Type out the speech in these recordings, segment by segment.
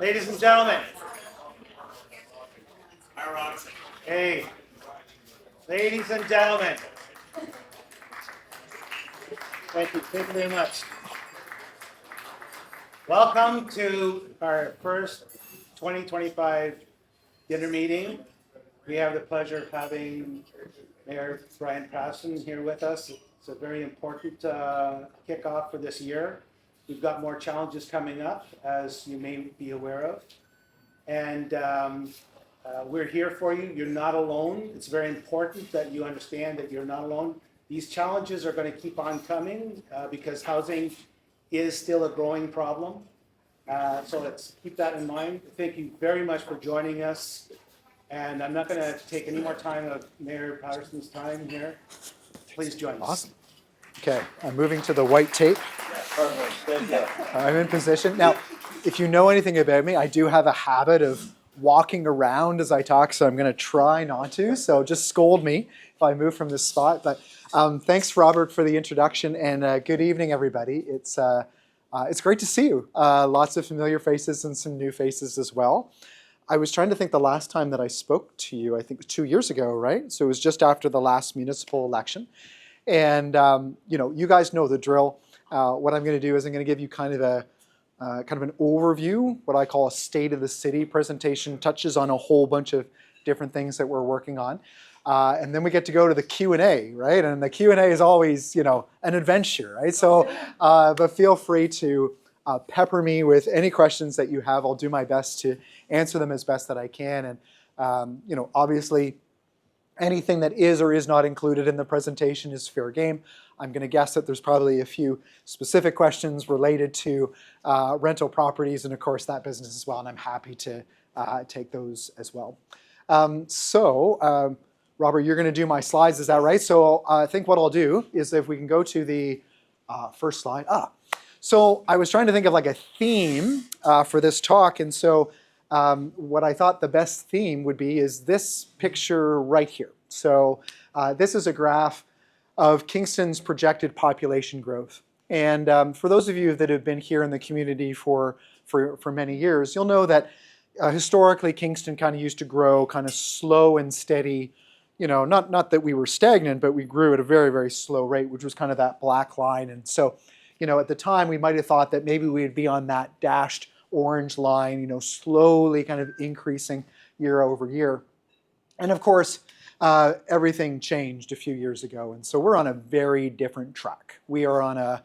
Ladies and gentlemen. Hey, ladies and gentlemen. Thank you very much. Welcome to our first 2025 dinner meeting. We have the pleasure of having Mayor Brian Patterson here with us. It's a very important kickoff for this year. We've got more challenges coming up, as you may be aware of. And we're here for you. You're not alone. It's very important that you understand that you're not alone. These challenges are going to keep on coming because housing is still a growing problem. So let's keep that in mind. Thank you very much for joining us. And I'm not going to take any more time of Mayor Patterson's time here. Please join us. Awesome. Okay, I'm moving to the white tape. I'm in position. Now, if you know anything about me, I do have a habit of walking around as I talk, so I'm going to try not to. So just scold me if I move from this spot. But thanks, Robert, for the introduction, and good evening, everybody. It's great to see you. Lots of familiar faces and some new faces as well. I was trying to think the last time that I spoke to you, I think 2 years ago, right? So it was just after the last municipal election. And you guys know the drill. What I'm going to do is I'm going to give you kind of an overview, what I call a state of the city presentation, touches on a whole bunch of different things that we're working on. And then we get to go to the Q&A, right? And the Q&A is always, an adventure, right? So, but feel free to pepper me with any questions that you have. I'll do my best to answer them as best that I can. And, obviously, anything that is or is not included in the presentation is fair game. I'm going to guess that there's probably a few specific questions related to rental properties and, of course, that business as well. And I'm happy to take those as well. Robert, you're going to do my slides. Is that right? So I think what I'll do is if we can go to the first slide. So I was trying to think of like a theme for this talk. And so what I thought the best theme would be is this picture right here. So this is a graph of Kingston's projected population growth. And for those of you that have been here in the community for many years, you'll know that historically Kingston kind of used to grow kind of slow and steady. Not that we were stagnant, but we grew at a very, very slow rate, which was kind of that black line. And so, at the time we might have thought that maybe we'd be on that dashed orange line, slowly kind of increasing year over year. And of course, everything changed a few years ago. And so we're on a very different track. We are on a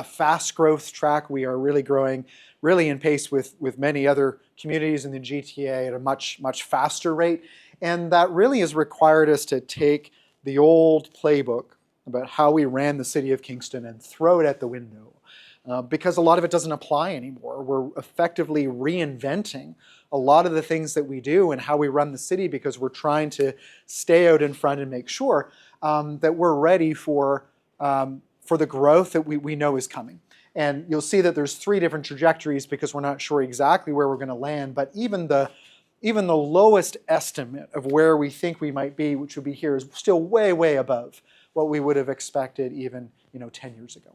fast growth track. We are really growing really in pace with many other communities in the GTA at a much, much faster rate. And that really has required us to take the old playbook about how we ran the city of Kingston and throw it at the window. Because a lot of it doesn't apply anymore. We're effectively reinventing a lot of the things that we do and how we run the city because we're trying to stay out in front and make sure that we're ready for the growth that we know is coming. And you'll see that there's 3 different trajectories because we're not sure exactly where we're going to land. But even the lowest estimate of where we think we might be, which would be here, is still way, way above what we would have expected even 10 years ago.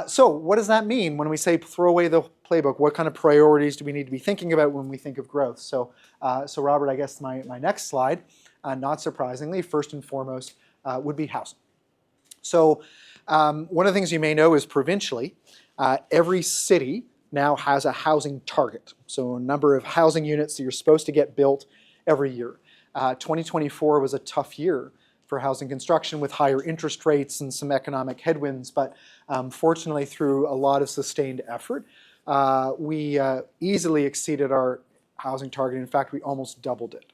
So what does that mean when we say throw away the playbook? What kind of priorities do we need to be thinking about when we think of growth? So Robert, I guess my next slide, not surprisingly, first and foremost, would be housing. So one of the things you may know is provincially, every city now has a housing target. So a number of housing units that you're supposed to get built every year. 2024 was a tough year for housing construction with higher interest rates and some economic headwinds. But fortunately, through a lot of sustained effort, we easily exceeded our housing target. In fact, we almost doubled it.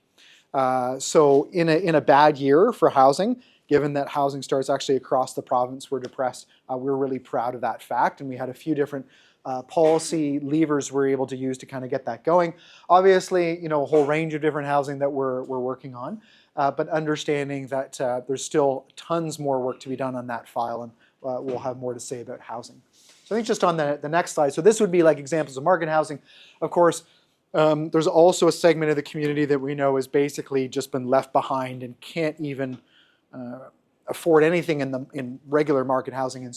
So in a bad year for housing, given that housing starts actually across the province were depressed, we're really proud of that fact. And we had a few different policy levers we're able to use to kind of get that going. Obviously, a whole range of different housing that we're working on. But understanding that there's still tons more work to be done on that file, and we'll have more to say about housing. So I think just on the next slide, so this would be like examples of market housing. Of course, there's also a segment of the community that we know has basically just been left behind and can't even afford anything in regular market housing. And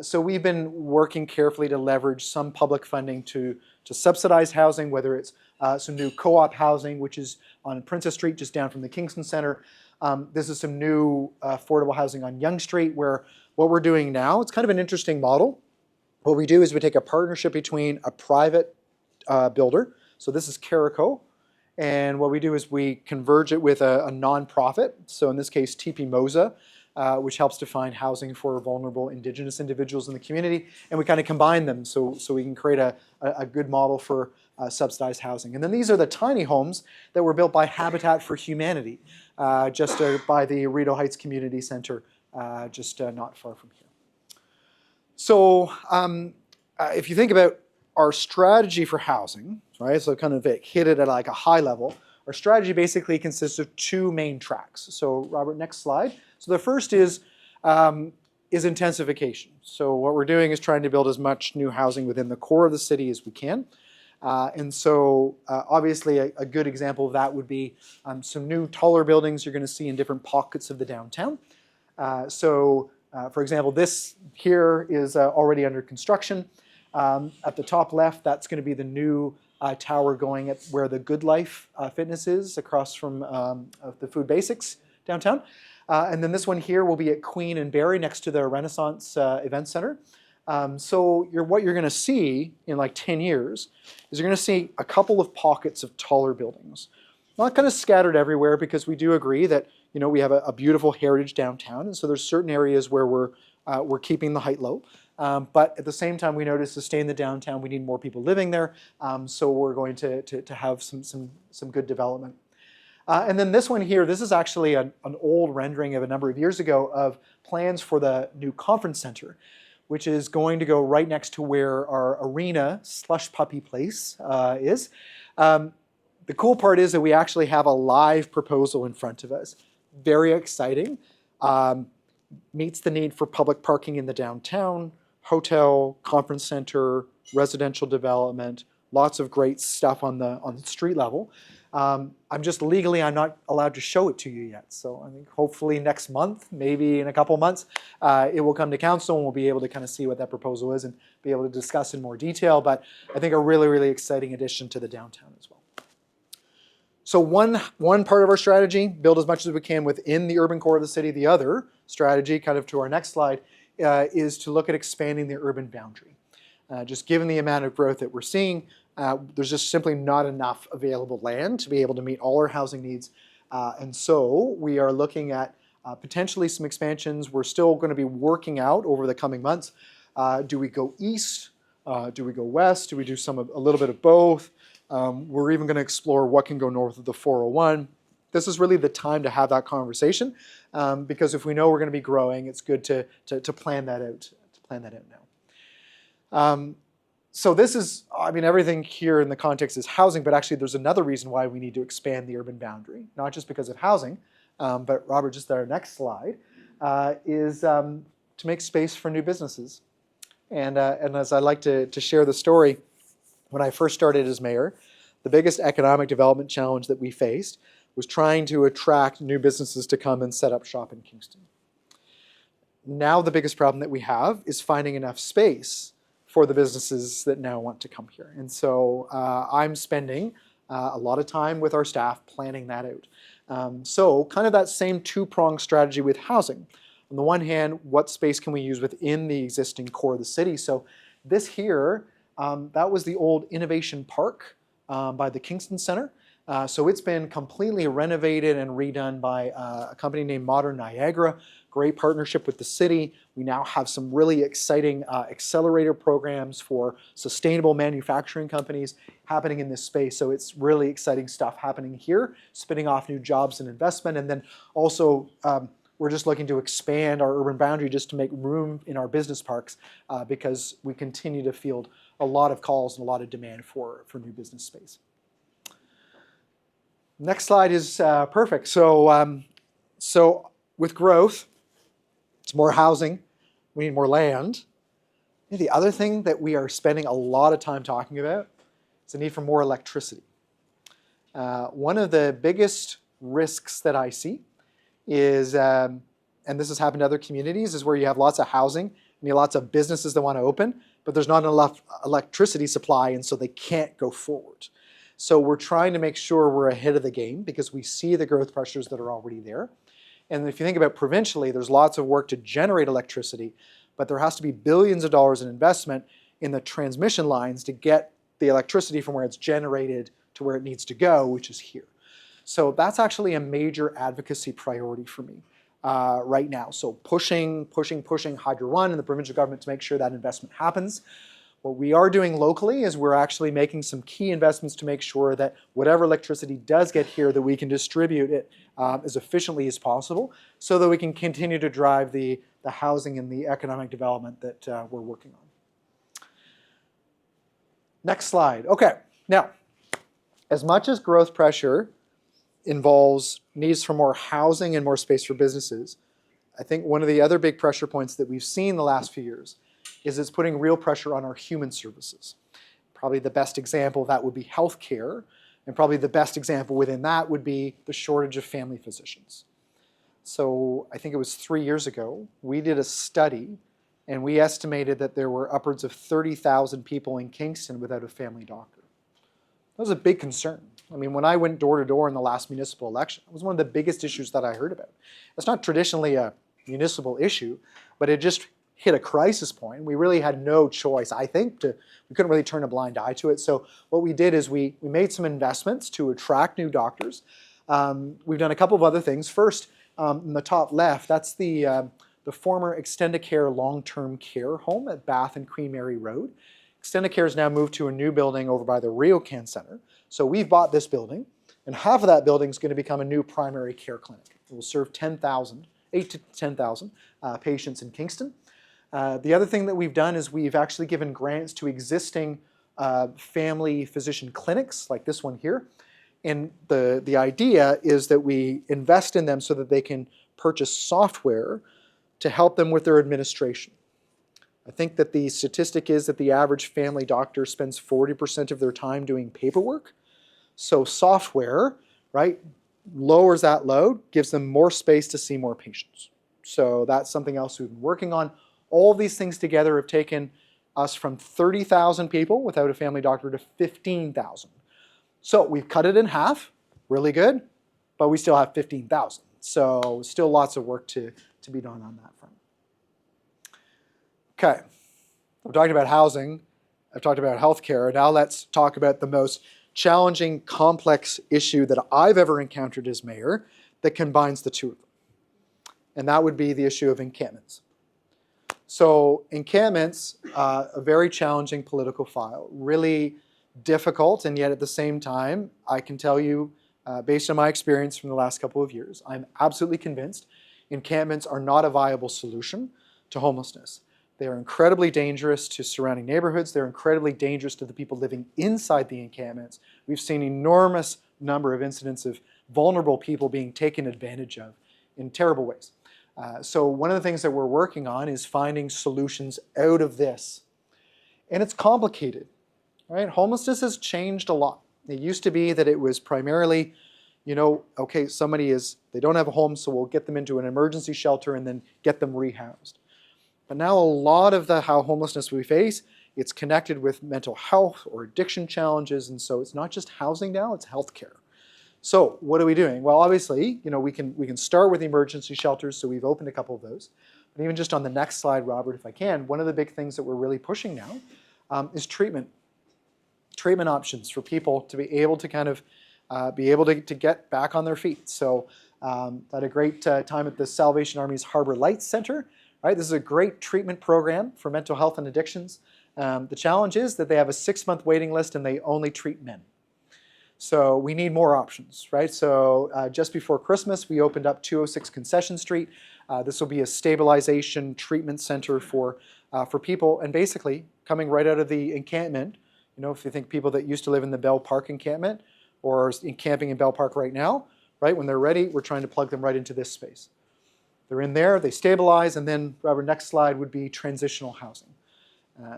so we've been working carefully to leverage some public funding to subsidize housing, whether it's some new co-op housing, which is on Princess Street, just down from the Kingston Center. This is some new affordable housing on Yonge Street, where what we're doing now, it's kind of an interesting model. What we do is we take a partnership between a private builder, so this is KRPOA, and what we do is we converge it with a nonprofit, so in this case TP Moza, which helps to find housing for vulnerable Indigenous individuals in the community, and we kind of combine them so we can create a good model for subsidized housing. And then these are the tiny homes that were built by Habitat for Humanity, just by the Rideau Heights Community Center, just not far from here. So if you think about our strategy for housing, right, so kind of hit it at like a high level, our strategy basically consists of two main tracks. So Robert, next slide. So the first is intensification. So what we're doing is trying to build as much new housing within the core of the city as we can. And so obviously a good example of that would be some new taller buildings you're going to see in different pockets of the downtown. For example, this here is already under construction. At the top left, that's going to be the new tower going at where the Good Life Fitness is, across from the Food Basics downtown. And then this one here will be at Queen and Barry, next to the Renaissance Event Center. So what you're going to see in like 10 years is you're going to see a couple of pockets of taller buildings. Not kind of scattered everywhere, because we do agree that we have a beautiful heritage downtown, and so there's certain areas where we're keeping the height low. But at the same time, we know to sustain the downtown, we need more people living there. So we're going to have some good development. And then this one here, this is actually an old rendering of a number of years ago of plans for the new conference center, which is going to go right next to where our arena slush puppy place is. The cool part is that we actually have a live proposal in front of us. Very exciting. Meets the need for public parking in the downtown, hotel, conference center, residential development, lots of great stuff on the street level. I'm not allowed to show it to you yet. So I think hopefully next month, maybe in a couple months, it will come to council and we'll be able to kind of see what that proposal is and be able to discuss in more detail. But I think a really, really exciting addition to the downtown as well. So one part of our strategy, build as much as we can within the urban core of the city. The other strategy, kind of to our next slide, is to look at expanding the urban boundary. Just given the amount of growth that we're seeing, there's just simply not enough available land to be able to meet all our housing needs. And so we are looking at potentially some expansions. We're still going to be working out over the coming months. Do we go east? Do we go west? Do we do a little bit of both? We're even going to explore what can go north of the 401. This is really the time to have that conversation, because if we know we're going to be growing, it's good to plan that out. Now. So this is, everything here in the context is housing, but actually there's another reason why we need to expand the urban boundary, not just because of housing, but Robert, just our next slide, is to make space for new businesses. And as I like to share the story, when I first started as mayor, the biggest economic development challenge that we faced was trying to attract new businesses to come and set up shop in Kingston. Now the biggest problem that we have is finding enough space for the businesses that now want to come here. And so I'm spending a lot of time with our staff planning that out. So kind of that same two-pronged strategy with housing. On the one hand, what space can we use within the existing core of the city? So this here, that was the old Innovation Park by the Kingston Center. So it's been completely renovated and redone by a company named Modern Niagara. Great partnership with the city. We now have some really exciting accelerator programs for sustainable manufacturing companies happening in this space. So it's really exciting stuff happening here, spinning off new jobs and investment. And then also, we're just looking to expand our urban boundary just to make room in our business parks, because we continue to field a lot of calls and a lot of demand for new business space. Next slide is perfect. So with growth, it's more housing, we need more land. The other thing that we are spending a lot of time talking about is the need for more electricity. One of the biggest risks that I see is and this has happened to other communities, is where you have lots of housing and you have lots of businesses that want to open, but there's not enough electricity supply, and so they can't go forward. So we're trying to make sure we're ahead of the game because we see the growth pressures that are already there. And if you think about provincially, there's lots of work to generate electricity, but there has to be billions of dollars in investment in the transmission lines to get the electricity from where it's generated to where it needs to go, which is here. So that's actually a major advocacy priority for me right now. So pushing Hydro One and the provincial government to make sure that investment happens. What we are doing locally is we're actually making some key investments to make sure that whatever electricity does get here, that we can distribute it as efficiently as possible so that we can continue to drive the housing and the economic development that we're working on. Next slide. Okay, now, as much as growth pressure involves needs for more housing and more space for businesses, I think one of the other big pressure points that we've seen the last few years is it's putting real pressure on our human services. Probably the best example of that would be healthcare, and probably the best example within that would be the shortage of family physicians. So I think it was 3 years ago, we did a study and we estimated that there were upwards of 30,000 people in Kingston without a family doctor. That was a big concern. I mean, when I went door to door in the last municipal election, it was one of the biggest issues that I heard about. It's not traditionally a municipal issue, but it just hit a crisis point. We really had no choice, I think. We couldn't really turn a blind eye to it. So what we did is we made some investments to attract new doctors. We've done a couple of other things. First, in the top left, that's the former Extendicare long-term care home at Bath and Queen Mary Road. Extendicare has now moved to a new building over by the RioCan Centre. So we've bought this building, and half of that building is going to become a new primary care clinic. It will serve 8 to 10,000 patients in Kingston. The other thing that we've done is we've actually given grants to existing family physician clinics, like this one here. And the idea is that we invest in them so that they can purchase software to help them with their administration. I think that the statistic is that the average family doctor spends 40% of their time doing paperwork. So software, right, lowers that load, gives them more space to see more patients. So that's something else we've been working on. All of these things together have taken us from 30,000 people without a family doctor to 15,000. So we've cut it in half, really good, but we still have 15,000. So still lots of work to be done on that front. Okay, I've talked about housing, I've talked about healthcare. Now let's talk about the most challenging, complex issue that I've ever encountered as mayor that combines the two of them. And that would be the issue of encampments. So encampments, a very challenging political file, really difficult, and yet at the same time, I can tell you, based on my experience from the last couple of years, I'm absolutely convinced encampments are not a viable solution to homelessness. They are incredibly dangerous to surrounding neighborhoods. They're incredibly dangerous to the people living inside the encampments. We've seen an enormous number of incidents of vulnerable people being taken advantage of in terrible ways. So one of the things that we're working on is finding solutions out of this. And it's complicated, right? Homelessness has changed a lot. It used to be that it was primarily, okay, they don't have a home, so we'll get them into an emergency shelter and then get them rehoused. But now a lot of how homelessness we face, it's connected with mental health or addiction challenges, and so it's not just housing now, it's healthcare. So what are we doing? Well, obviously, we can start with emergency shelters, so we've opened a couple of those. But even just on the next slide, Robert, if I can, one of the big things that we're really pushing now is treatment. Treatment options for people to be able to kind of be able to get back on their feet. So I had a great time at the Salvation Army's Harbor Lights Center. Right? This is a great treatment program for mental health and addictions. The challenge is that they have a 6-month waiting list and they only treat men. So we need more options, right? So just before Christmas, we opened up 206 Concession Street. This will be a stabilization treatment center for people, and basically coming right out of the encampment. If you think people that used to live in the Bell Park encampment or camping in Bell Park right now, right? When they're ready, we're trying to plug them right into this space. They're in there, they stabilize, and then, Robert, next slide would be transitional housing.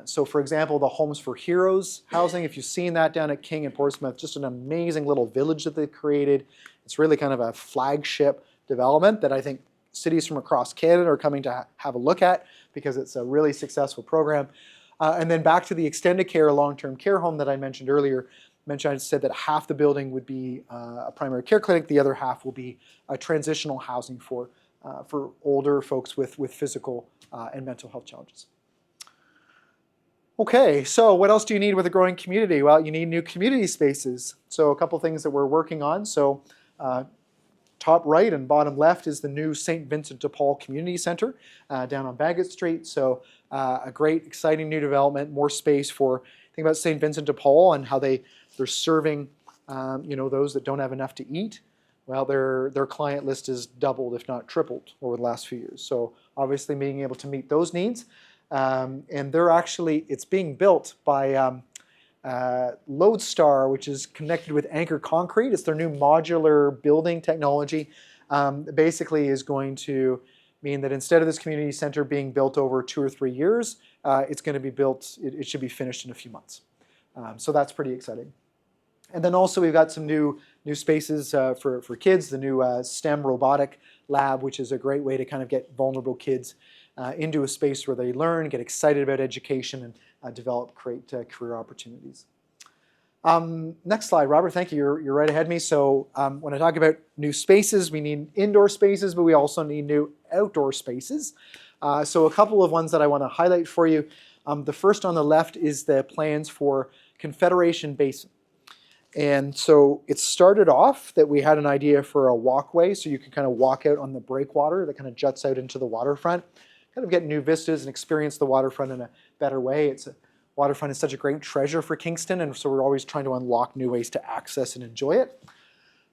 So for example, the Homes for Heroes housing, if you've seen that down at King and Portsmouth, just an amazing little village that they've created. It's really kind of a flagship development that I think cities from across Canada are coming to have a look at because it's a really successful program. And then back to the extended care long-term care home that I mentioned earlier. I said that half the building would be a primary care clinic, the other half will be a transitional housing for older folks with physical and mental health challenges. Okay, so what else do you need with a growing community? Well, you need new community spaces. So a couple things that we're working on. So top right and bottom left is the new St. Vincent de Paul Community Center down on Bagot Street. So a great, exciting new development, more space for, think about St. Vincent de Paul and how they're serving those that don't have enough to eat. Well, their client list has doubled, if not tripled, over the last few years. So obviously being able to meet those needs. And it's being built by Lodestar, which is connected with Anchor Concrete. It's their new modular building technology. Basically is going to mean that instead of this community center being built over 2 or 3 years, it's going to be built, it should be finished in a few months. So that's pretty exciting. And then also we've got some new spaces for kids, the new STEM robotic lab, which is a great way to kind of get vulnerable kids into a space where they learn, get excited about education, and develop great career opportunities. Next slide, Robert. Thank you. You're right ahead of me. So when I talk about new spaces, we need indoor spaces, but we also need new outdoor spaces. So a couple of ones that I want to highlight for you. The first on the left is the plans for Confederation Basin. And so it started off that we had an idea for a walkway, so you can kind of walk out on the breakwater that kind of juts out into the waterfront, kind of get new vistas and experience the waterfront in a better way. Waterfront is such a great treasure for Kingston, and so we're always trying to unlock new ways to access and enjoy it.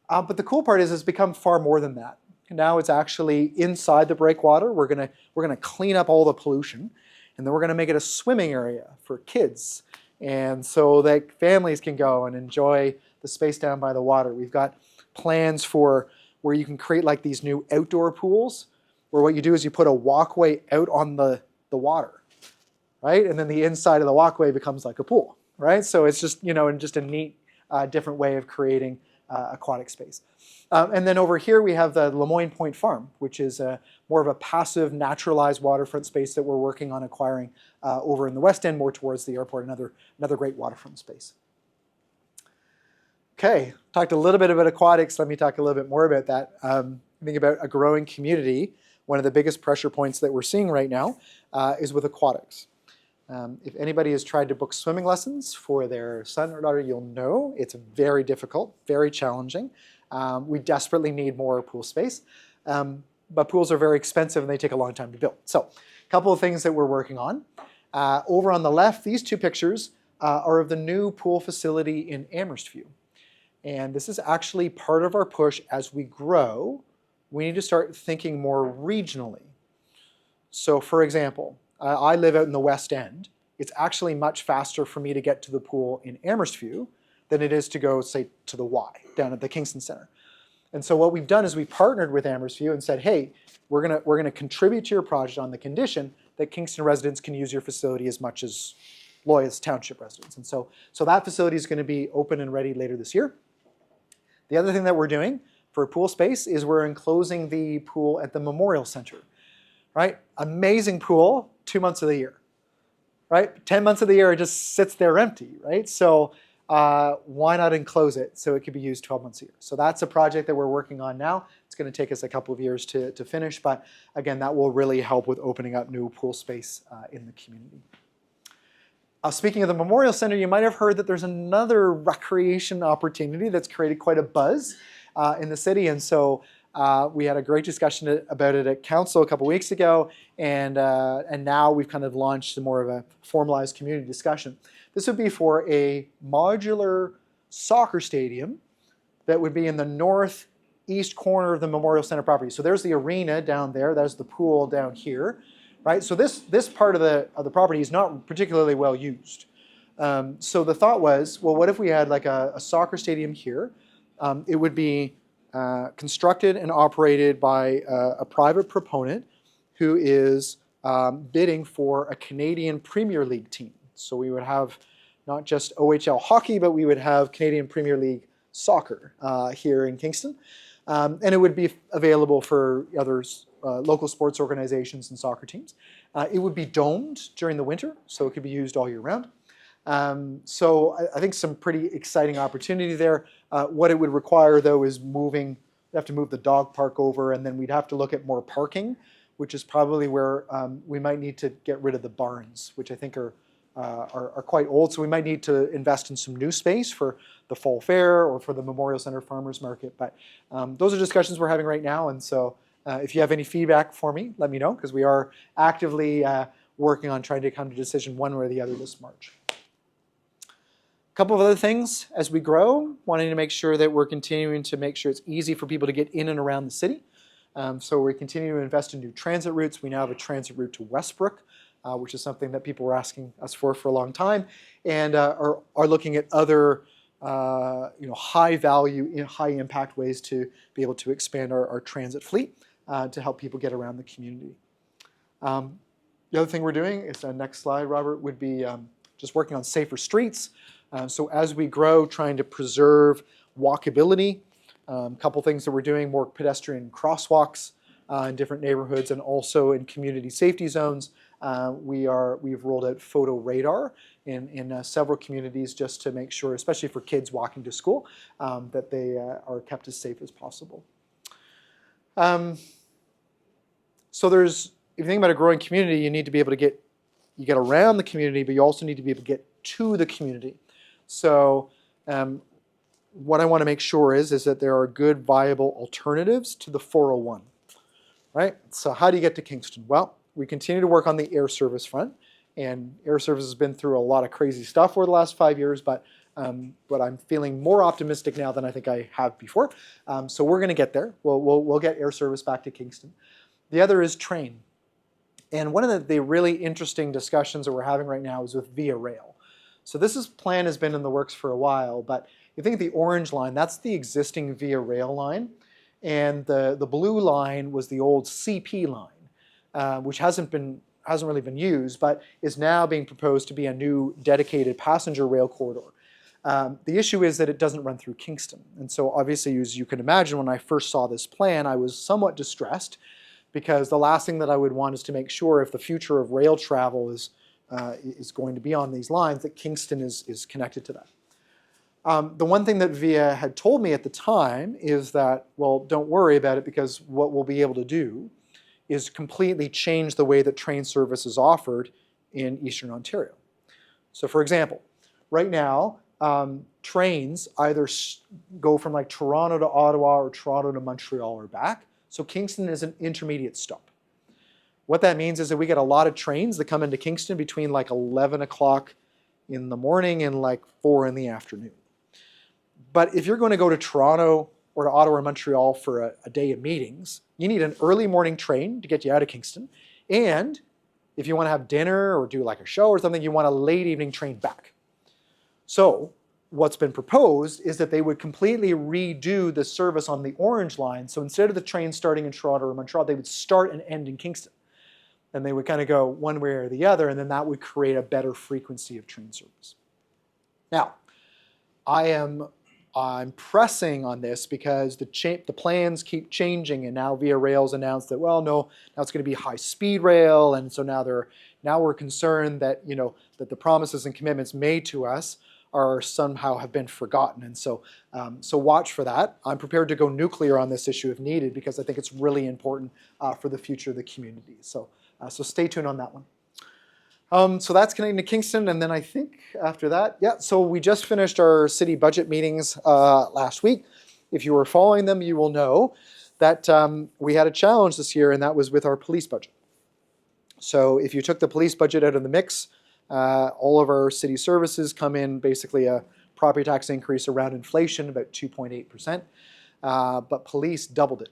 But the cool part is it's become far more than that. Now it's actually inside the breakwater. We're gonna clean up all the pollution, and then we're gonna make it a swimming area for kids. And so that families can go and enjoy the space down by the water. We've got plans for where you can create like these new outdoor pools, where what you do is you put a walkway out on the water, right? And then the inside of the walkway becomes like a pool, right? So it's just, just a neat, different way of creating aquatic space. And then over here we have the Lemoyne Point Farm, which is more of a passive, naturalized waterfront space that we're working on acquiring over in the West End, more towards the airport, another great waterfront space. Okay, talked a little bit about aquatics. Let me talk a little bit more about that. Think about a growing community. One of the biggest pressure points that we're seeing right now is with aquatics. If anybody has tried to book swimming lessons for their son or daughter, you'll know it's very difficult, very challenging. We desperately need more pool space, but pools are very expensive and they take a long time to build. So a couple of things that we're working on. Over on the left, these two pictures are of the new pool facility in Amherstview. And this is actually part of our push as we grow. We need to start thinking more regionally. So for example, I live out in the West End. It's actually much faster for me to get to the pool in Amherstview than it is to go, say, to the Y, down at the Kingston Centre. And so what we've done is we partnered with Amherstview and said, hey, we're gonna contribute to your project on the condition that Kingston residents can use your facility as much as Loyal's Township residents. And so that facility is gonna be open and ready later this year. The other thing that we're doing for pool space is we're enclosing the pool at the Memorial Centre, right? Amazing pool, 2 months of the year, right? 10 months of the year, it just sits there empty, right? So why not enclose it so it could be used 12 months a year? So that's a project that we're working on now. It's going to take us a couple of years to finish, but again, that will really help with opening up new pool space in the community. Speaking of the Memorial Centre, you might have heard that there's another recreation opportunity that's created quite a buzz in the city, and so we had a great discussion about it at council a couple weeks ago, and now we've kind of launched more of a formalized community discussion. This would be for a modular soccer stadium that would be in the northeast corner of the Memorial Centre property. So there's the arena down there, there's the pool down here, right? So this part of the property is not particularly well used. So the thought was, well, what if we had like a soccer stadium here? It would be constructed and operated by a private proponent who is bidding for a Canadian Premier League team. So we would have not just OHL hockey, but we would have Canadian Premier League soccer here in Kingston. And it would be available for local sports organizations and soccer teams. It would be domed during the winter, so it could be used all year round. So I think some pretty exciting opportunity there. What it would require, though, is we'd have to move the dog park over, and then we'd have to look at more parking, which is probably where we might need to get rid of the barns, which I think are quite old. So we might need to invest in some new space for the fall fair or for the Memorial Center Farmers Market. But those are discussions we're having right now. And so if you have any feedback for me, let me know, because we are actively working on trying to come to a decision one way or the other this March. A couple of other things as we grow, wanting to make sure that we're continuing to make sure it's easy for people to get in and around the city. So we're continuing to invest in new transit routes. We now have a transit route to Westbrook, which is something that people were asking us for a long time, and are looking at other high value, high impact ways to be able to expand our transit fleet to help people get around the community. The other thing we're doing is, next slide, Robert, would be just working on safer streets. So as we grow, trying to preserve walkability. A couple things that we're doing: more pedestrian crosswalks in different neighborhoods, and also in community safety zones. We've rolled out photo radar in several communities just to make sure, especially for kids walking to school, that they are kept as safe as possible. So if you think about a growing community, you need to be able to get around the community, but you also need to be able to get to the community. So what I want to make sure is that there are good, viable alternatives to the 401. Right? So how do you get to Kingston? Well, we continue to work on the air service front, and air service has been through a lot of crazy stuff over the last 5 years, but I'm feeling more optimistic now than I think I have before. So we're going to get there. We'll get air service back to Kingston. The other is train. And one of the really interesting discussions that we're having right now is with Via Rail. So this plan has been in the works for a while, but you think of the orange line, that's the existing Via Rail line. And the blue line was the old CP line, which hasn't really been used, but is now being proposed to be a new dedicated passenger rail corridor. The issue is that it doesn't run through Kingston. And so obviously, as you can imagine, when I first saw this plan, I was somewhat distressed, because the last thing that I would want is to make sure, if the future of rail travel is going to be on these lines, that Kingston is connected to that. The one thing that VIA had told me at the time is that, well, don't worry about it, because what we'll be able to do is completely change the way that train service is offered in Eastern Ontario. So for example, right now, trains either go from like Toronto to Ottawa or Toronto to Montreal or back. So Kingston is an intermediate stop. What that means is that we get a lot of trains that come into Kingston between like 11 o'clock in the morning and like 4 in the afternoon. But if you're going to go to Toronto or to Ottawa or Montreal for a day of meetings, you need an early morning train to get you out of Kingston. And if you want to have dinner or do like a show or something, you want a late evening train back. So what's been proposed is that they would completely redo the service on the orange line. So instead of the train starting in Toronto or Montreal, they would start and end in Kingston. And they would kind of go one way or the other, and then that would create a better frequency of train service. Now, I'm pressing on this because the plans keep changing, and now Via Rail's announced that, well, no, now it's going to be high-speed rail, and so now we're concerned that that the promises and commitments made to us are somehow have been forgotten, and so watch for that. I'm prepared to go nuclear on this issue if needed, because I think it's really important for the future of the community. So stay tuned on that one. So that's connecting to Kingston, and then I think after that, so we just finished our city budget meetings last week. If you were following them, you will know that we had a challenge this year, and that was with our police budget. So if you took the police budget out of the mix, all of our city services come in basically a property tax increase around inflation, about 2.8%, but police doubled it.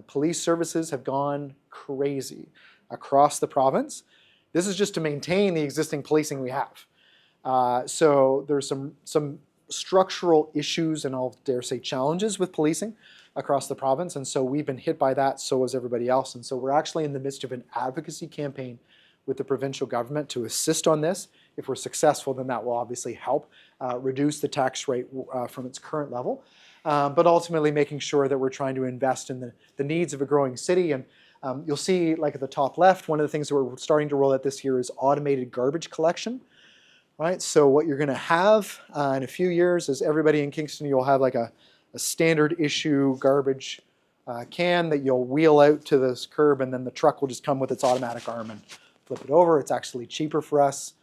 Police services have gone crazy across the province. This is just to maintain the existing policing we have. So there's some structural issues and I'll dare say challenges with policing across the province. And so we've been hit by that, so has everybody else. And so we're actually in the midst of an advocacy campaign with the provincial government to assist on this If we're successful, then that will obviously help reduce the tax rate from its current level. But ultimately making sure that we're trying to invest in the needs of a growing city. And you'll see, like at the top left, one of the things that we're starting to roll out this year is automated garbage collection. Right? So what you're going to have in a few years is everybody in Kingston, you'll have like a standard issue garbage can that you'll wheel out to this curb, and then the truck will just come with its automatic arm and flip it over. It's actually cheaper for us,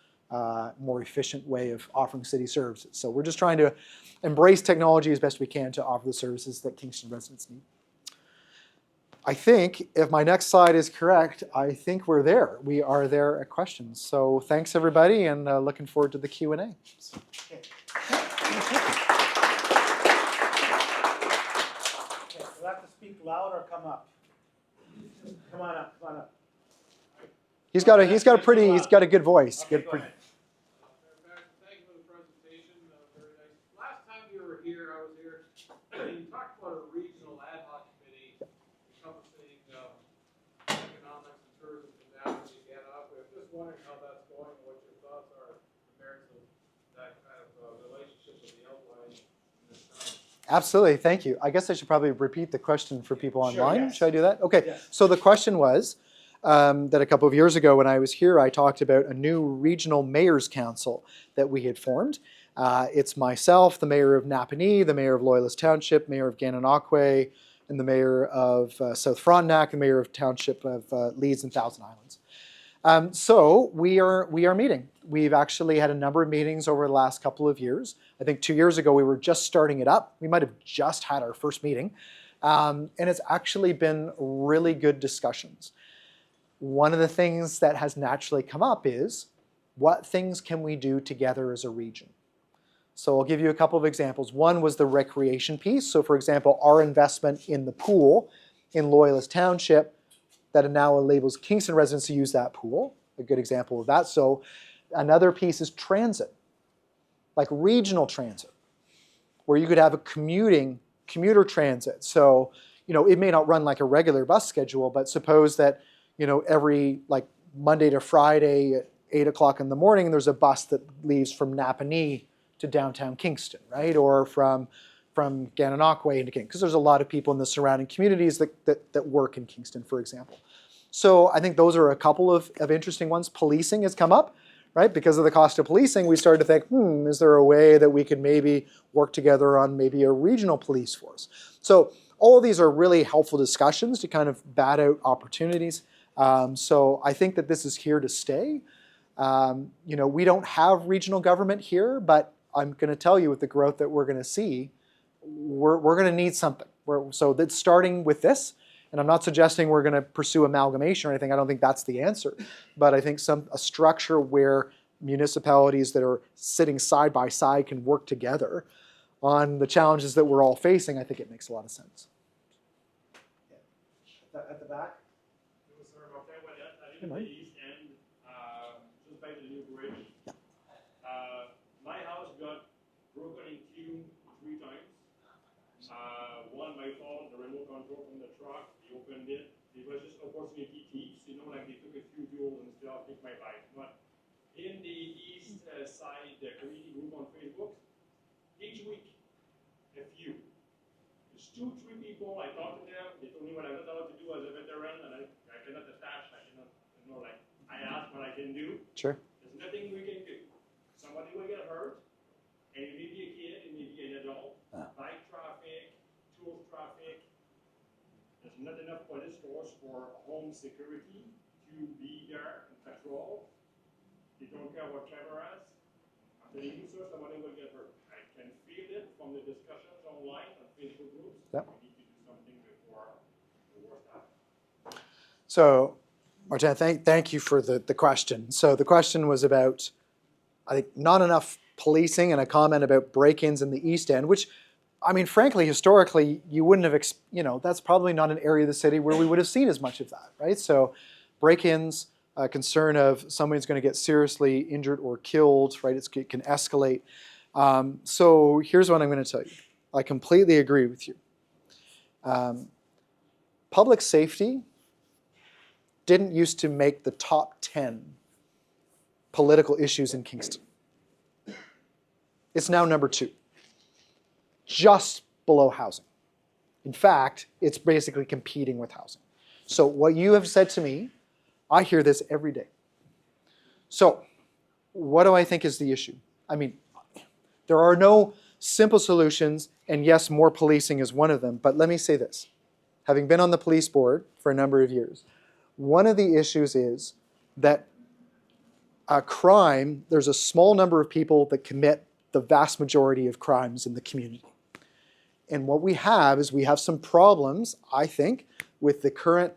more efficient way of offering city services. So we're just trying to embrace technology as best we can to offer the services that Kingston residents need. I think, if my next slide is correct, I think we're there. We are there at questions. So thanks, everybody, and looking forward to the Q&A. Okay. You'll have to speak loud or come up. Come on up, come on up. He's got a good voice. Okay, go ahead. Thank you for the presentation. Very nice. Last time you were here, I was here. You talked about a regional ad hoc committee encompassing economics and tourism and that when you get up. I'm just wondering how that's going and what your thoughts are compared to that kind of relationship with the outline in this town. Absolutely, thank you. I guess I should probably repeat the question for people online. Yes. Should I do that? Okay, Yes. So the question was that a couple of years ago when I was here, I talked about a new regional mayor's council that we had formed. It's myself, the mayor of Napanee, the mayor of Loyalist Township, mayor of Gananoque, and the mayor of South Frontenac, the mayor of Township of Leeds and Thousand Islands. So we are meeting. We've actually had a number of meetings over the last couple of years. I think 2 years ago we were just starting it up. We might have just had our first meeting. And it's actually been really good discussions. One of the things that has naturally come up is, what things can we do together as a region? So I'll give you a couple of examples. One was the recreation piece. So for example, our investment in the pool in Loyalist Township that now enables Kingston residents to use that pool. A good example of that. So another piece is transit, like regional transit, where you could have a commuter transit. So, it may not run like a regular bus schedule, but suppose that, every like Monday to Friday at 8 o'clock in the morning, there's a bus that leaves from Napanee to downtown Kingston, right? Or from Gananoque into Kingston, because there's a lot of people in the surrounding communities that work in Kingston, for example. So I think those are a couple of interesting ones. Policing has come up, right? Because of the cost of policing, we started to think, is there a way that we could maybe work together on maybe a regional police force? So all of these are really helpful discussions to kind of bat out opportunities. So I think that this is here to stay. We don't have regional government here, but I'm going to tell you, with the growth that we're going to see, we're going to need something. So that's starting with this, and I'm not suggesting we're going to pursue amalgamation or anything. I don't think that's the answer, but I think a structure where municipalities that are sitting side by side can work together on the challenges that we're all facing. I think it makes a lot of sense. At the back. In the east end, just by the new bridge. Yeah. My house got broken into 3 times. One, my fault, the remote control from the truck, they opened it. It was just opportunity thieves, like they took a few jewels and stuff, took my bike. But in the east side, the community group on Facebook, each week, a few. There's 2-3 people, I talked to them, they told me what I'm not allowed to do as a veteran, and I cannot attach, I ask what I can do. Sure. There's nothing we can do. Somebody will get hurt, and it may be a kid, it may be an adult. Bike traffic, tool traffic. There's not enough police force for home security to be there and patrol. They don't care about cameras. I'm telling you, sir, somebody will get hurt. I can feel it from the discussions online on Facebook groups. Yep. We need to do something before the worst happens. So, Martin, thank you for the question. So the question was about, I think, not enough policing and a comment about break-ins in the East End, which, I mean, frankly, historically, you wouldn't have, that's probably not an area of the city where we would have seen as much of that, right? So break-ins, concern of somebody's going to get seriously injured or killed, right? It can escalate. So here's what I'm going to tell you. I completely agree with you. Public safety didn't used to make the top 10 political issues in Kingston. It's now number 2, just below housing. In fact, it's basically competing with housing. So what you have said to me, I hear this every day. So what do I think is the issue? I mean, there are no simple solutions, and yes, more policing is one of them, but let me say this. Having been on the police board for a number of years, one of the issues is that crime, there's a small number of people that commit the vast majority of crimes in the community. And what we have is we have some problems, I think, with the current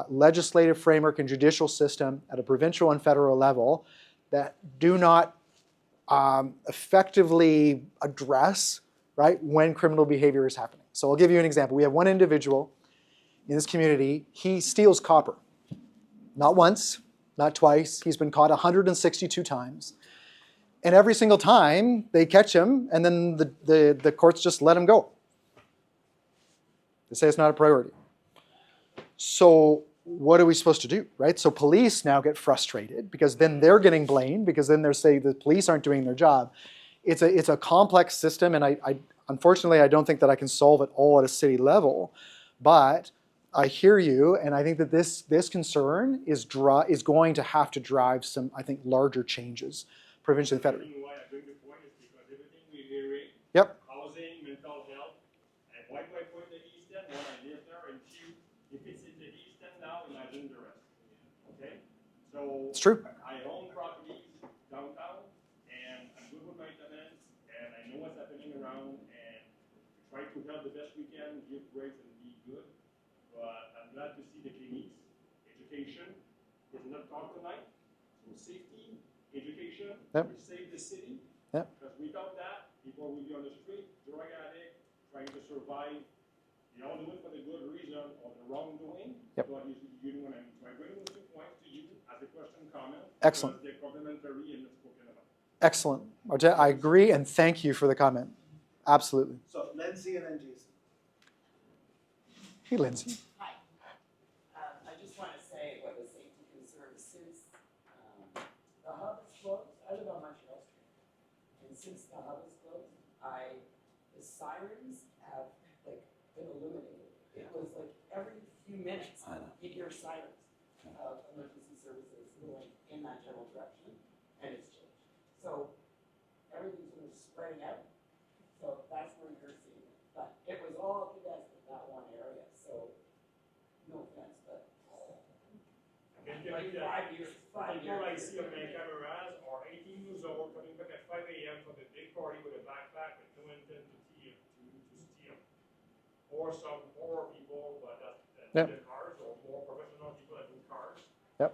legislative framework and judicial system at a provincial and federal level that do not effectively address, right, when criminal behavior is happening. So I'll give you an example. We have one individual in this community, he steals copper. Not once, not twice. He's been caught 162 times. And every single time they catch him, and then the courts just let him go. They say it's not a priority. So what are we supposed to do, right? So police now get frustrated because then they're getting blamed because then they're saying the police aren't doing their job. It's a complex system, and I unfortunately I don't think that I can solve it all at a city level, but I hear you, and I think that this concern is going to have to drive some, I think, larger changes, provincially and The federally. reason why I bring the point is because everything we're hearing, Yep. housing, mental health, and why do I point the East End? One, I live there, and two, if it's in the East End now, imagine the rest. Okay? So It's true. I own properties downtown, and I'm good with my tenants, and I know what's happening around, and we try to help the best we can, give grace and be good. But I'm glad to see the clinics, education is not talked tonight. So safety, education, Yep. will save the city. Yep. Because without that, people will be on the street, drug addict, trying to survive. They all do it for the good reason or the wrongdoing. Yep. But you know what I mean. So I bring those 2 points to you as a question comment. Excellent. Because they're complementary and not spoken about. Excellent. I agree, and thank you for the comment. Absolutely. So Lindsay and then Jason. Hey, Lindsay. Hi. I just want to say what a safety concern since the hub is closed. I live on Montreal Street, and since the hub is closed, the sirens have like been eliminated. It was like every few minutes you hear sirens of emergency services going in that general direction, and it's changed. So everything's sort of spreading out. So that's where you're seeing it. But it was all congested, that one area. So no offense, but I can tell like you that 5 years, people I see on my cameras are 18 years old coming back at 5 a.m. from the big party with a backpack with no intent to steal. Or some poor people that Yep. do the cars, or more professional people that do cars. Yep.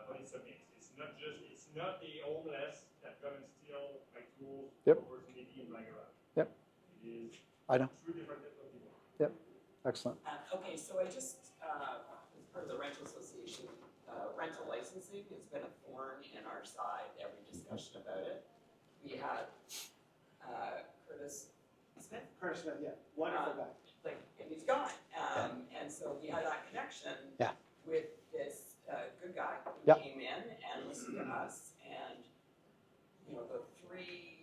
But it's a mix. It's not the homeless that come and steal my tools, Yep. opportunity in my garage. Yep. It is I know. 3 different types of people. Excellent. okay, so I just, as part of the rental association, rental licensing has been a thorn in our side, every discussion about it. We had Curtis Smith, Curtis Smith, yeah, wonderful guy. and he's gone. And so we had that connection Yeah. with this good guy who Yeah. came in and listened to us, and the 3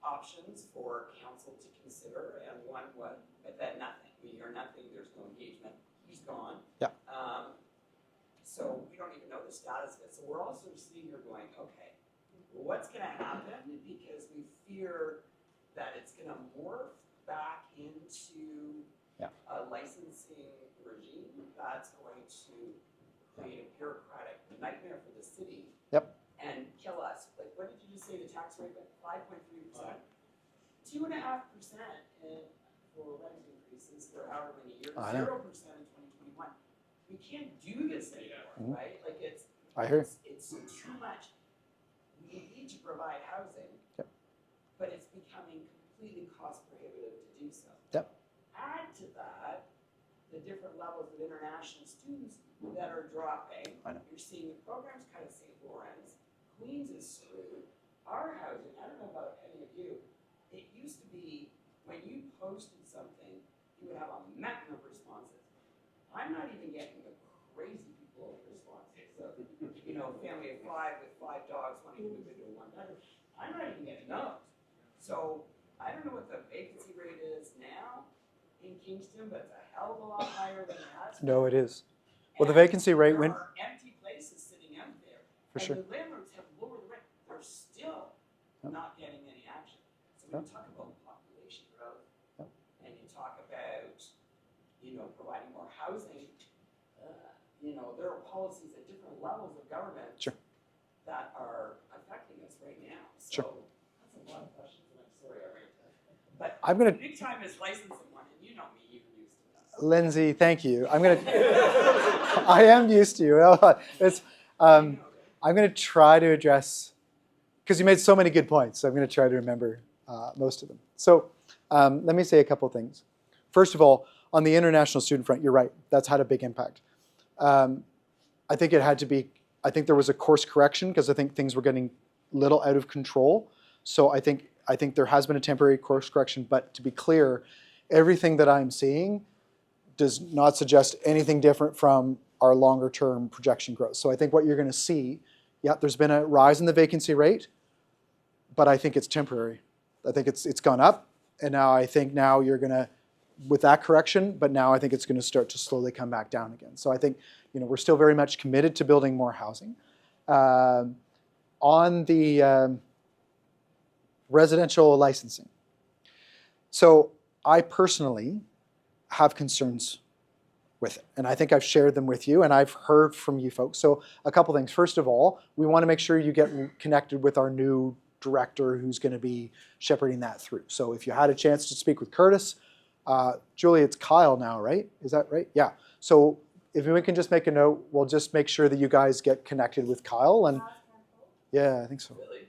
options for council to consider, and one was, but then nothing. We hear nothing. There's no engagement. He's gone. Yeah. So we don't even know the status of it. So we're all sort of sitting here going, okay, what's going to happen? Because we fear that it's going to morph back into Yeah. a licensing regime that's going to create a bureaucratic nightmare for the city. Yep. And kill us. Like, what did you just say the tax rate went? 5.3%? 2.5% for rent increases for however many years, I know. 0% in 2021. We can't do this anymore, right? Like, I hear. it's too much. We need to provide housing, Yep. but it's becoming completely cost prohibitive to do so. Yep. Add to that the different levels of international students that are dropping. I know. You're seeing the programs kind of St. Lawrence, Queens is screwed. Our housing, I don't know about any of you, it used to be when you posted something, you would have a mountain of responses. I'm not even getting the crazy people responses. So, family of 5 with So I don't know what the vacancy rate is now in Kingston, but it's a hell of a lot higher than it has been. No, it is. Well, the And vacancy rate went, there are empty places sitting out there. For sure. And the landlords have lowered the rent. They're still Yep. not getting any action. So when you talk about population growth, Yep. and you talk about, providing more housing, there are policies at different levels of government Sure. that are affecting us right now. So Sure. that's a lot of questions, and I'm sorry I ran that. But I'm gonna- the big time is licensing one, and you know me, you're used to that. Lindsay, thank you. I am used to you. It's, I'm going to try to address, because you made so many good points, so I'm going to try to remember most of them. So let me say a couple things. First of all, on the international student front, you're right. That's had a big impact. I think it had to be, I think there was a course correction because I think things were getting a little out of control. So I think there has been a temporary course correction, but to be clear, everything that I'm seeing does not suggest anything different from our longer term projection growth. So I think what you're going to see, yeah, there's been a rise in the vacancy rate, but I think it's temporary. I think it's gone up, and now I think you're going to, with that correction, but now I think it's going to start to slowly come back down again. So I think we're still very much committed to building more housing. On the residential licensing, so I personally have concerns with it, and I think I've shared them with you, and I've heard from you folks. So a couple things. First of all, we want to make sure you get connected with our new director who's going to be shepherding that through. So if you had a chance to speak with Curtis, Julie, it's Kyle now, right? Is that right? Yeah. So if we can just make a note, we'll just make sure that you guys get connected with Kyle. And yeah, I think so. Really?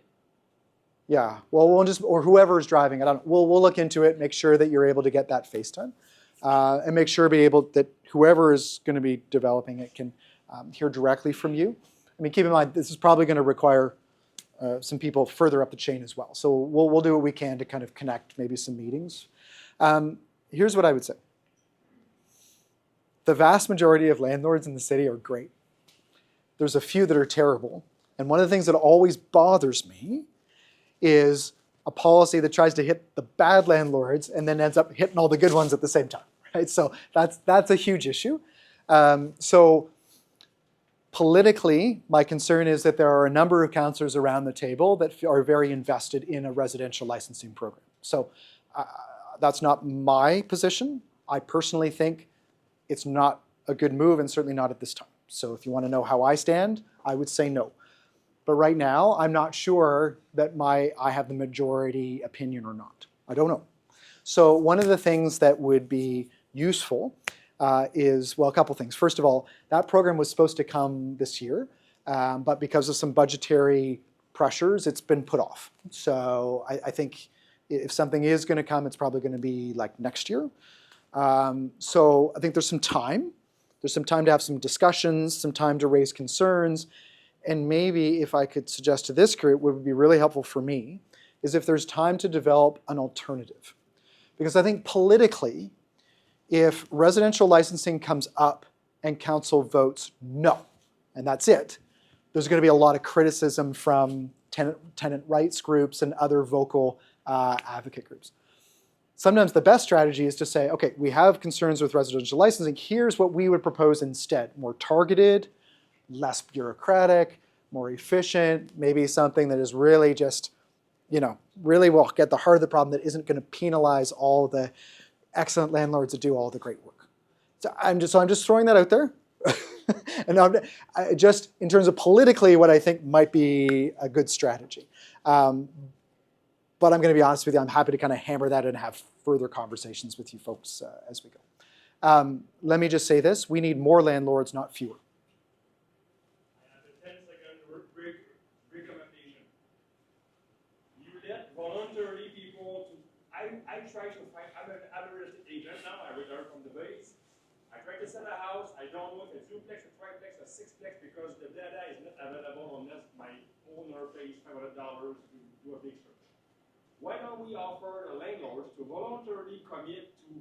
Yeah. Well, we'll just, or whoever is driving, I don't know. We'll look into it, make sure that you're able to get that FaceTime, and make sure that whoever is going to be developing it can hear directly from you. I mean, keep in mind, this is probably going to require some people further up the chain as well. So we'll do what we can to kind of connect maybe some meetings. Here's what I would say. The vast majority of landlords in the city are great. There's a few that are terrible. And one of the things that always bothers me is a policy that tries to hit the bad landlords and then ends up hitting all the good ones at the same time, right? So that's a huge issue. So politically, my concern is that there are a number of councillors around the table that are very invested in a residential licensing program. So that's not my position. I personally think it's not a good move, and certainly not at this time. So if you want to know how I stand, I would say no. But right now, I'm not sure that I have the majority opinion or not. I don't know. So one of the things that would be useful is, well, a couple things. First of all, that program was supposed to come this year, but because of some budgetary pressures, it's been put off. So I think if something is going to come, it's probably going to be like next year. So I think there's some time. There's some time to have some discussions, some time to raise concerns. And maybe if I could suggest to this group, what would be really helpful for me is if there's time to develop an alternative. Because I think politically, if residential licensing comes up and council votes no, and that's it, there's going to be a lot of criticism from tenant rights groups and other vocal advocate groups. Sometimes the best strategy is to say, okay, we have concerns with residential licensing. Here's what we would propose instead. More targeted, less bureaucratic, more efficient, maybe something that is really just, really will get the heart of the problem that isn't going to penalize all the excellent landlords that do all the great work. So I'm just throwing that out there. And just in terms of politically what I think might be a good strategy. But I'm going to be honest with you, I'm happy to kind of hammer that and have further conversations with you folks as we go. Let me just say this, we need more landlords, not fewer. I have a 10-second recommendation. You let voluntarily people to, I try to find, I'm a real estate agent now, I retired from the base. I try to sell a house, I don't know if it's duplex or triplex or sixplex because the data is not available unless my owner pays $500 to do a big search. Why don't we offer the landlords to voluntarily commit to